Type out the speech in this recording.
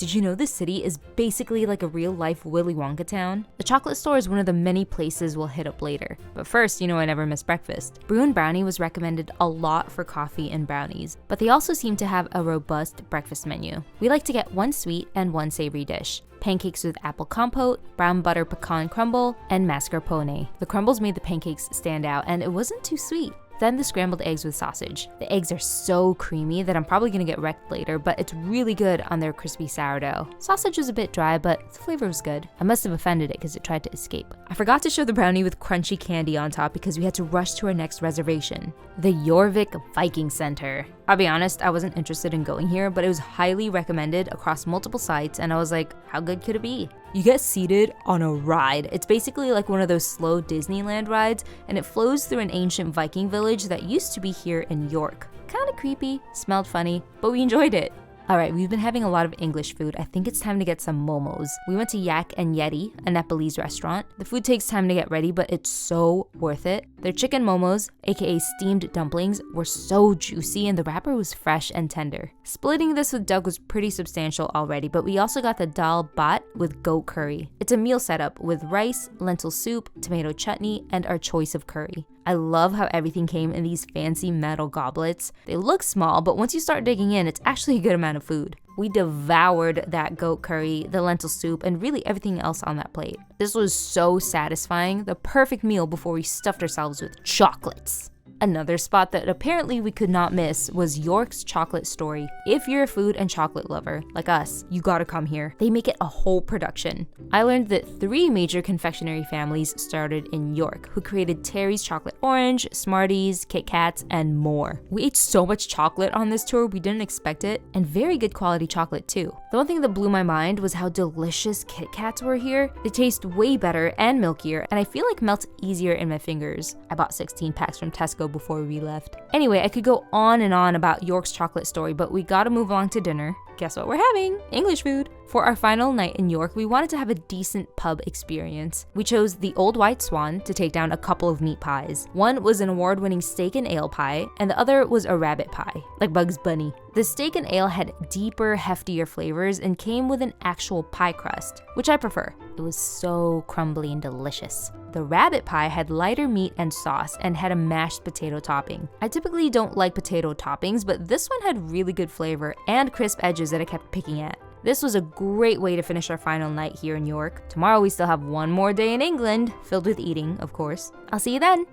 Did you know this city is basically like a real-life Willy Wonka town? The chocolate store is one of the many places we'll hit up later. But first, you know I never miss breakfast. Brew and Brownie was recommended a lot for coffee and brownies, but they also seem to have a robust breakfast menu. We like to get one sweet and one savory dish. Pancakes with apple compote, brown butter pecan crumble, and mascarpone. The crumbles made the pancakes stand out, and it wasn't too sweet. Then the scrambled eggs with sausage. The eggs are so creamy that I'm probably gonna get wrecked later, but it's really good on their crispy sourdough. Sausage was a bit dry, but the flavor was good. I must have offended it because it tried to escape. I forgot to show the brownie with crunchy candy on top because we had to rush to our next reservation. The JORVIK Viking Center. I'll be honest, I wasn't interested in going here, but it was highly recommended across multiple sites, and I was like, how good could it be? You get seated on a ride. It's basically like one of those slow Disneyland rides, and it flows through an ancient Viking village that used to be here in York. Kinda creepy, smelled funny, but we enjoyed it. Alright, we've been having a lot of English food. I think it's time to get some momos. We went to Yak and Yeti, a Nepalese restaurant. The food takes time to get ready, but it's so worth it. Their chicken momos, aka steamed dumplings, were so juicy and the wrapper was fresh and tender. Splitting this with Doug was pretty substantial already, but we also got the dal bhat with goat curry. It's a meal setup with rice, lentil soup, tomato chutney, and our choice of curry. I love how everything came in these fancy metal goblets. They look small, but once you start digging in, it's actually a good amount of food. We devoured that goat curry, the lentil soup, and really everything else on that plate. This was so satisfying, the perfect meal before we stuffed ourselves with chocolates. Another spot that apparently we could not miss was York's Chocolate Story. If you're a food and chocolate lover, like us, you gotta come here. They make it a whole production. I learned that 3 major confectionery families started in York, who created Terry's Chocolate Orange, Smarties, Kit Kats, and more. We ate so much chocolate on this tour, we didn't expect it, and very good quality chocolate too. The one thing that blew my mind was how delicious Kit Kats were here. They taste way better and milkier, and I feel like melt easier in my fingers. I bought 16 packs from Tesco before we left. Anyway, I could go on and on about York's Chocolate Story, but we gotta move along to dinner. Guess what we're having? English food. For our final night in York, we wanted to have a decent pub experience. We chose the Old White Swan to take down a couple of meat pies. One was an award-winning steak and ale pie, and the other was a rabbit pie, like Bugs Bunny. The steak and ale had deeper, heftier flavors and came with an actual pie crust, which I prefer. It was so crumbly and delicious. The rabbit pie had lighter meat and sauce and had a mashed potato topping. I typically don't like potato toppings, but this one had really good flavor and crisp edges that I kept picking at. This was a great way to finish our final night here in York. Tomorrow we still have one more day in England, filled with eating, of course. I'll see you then!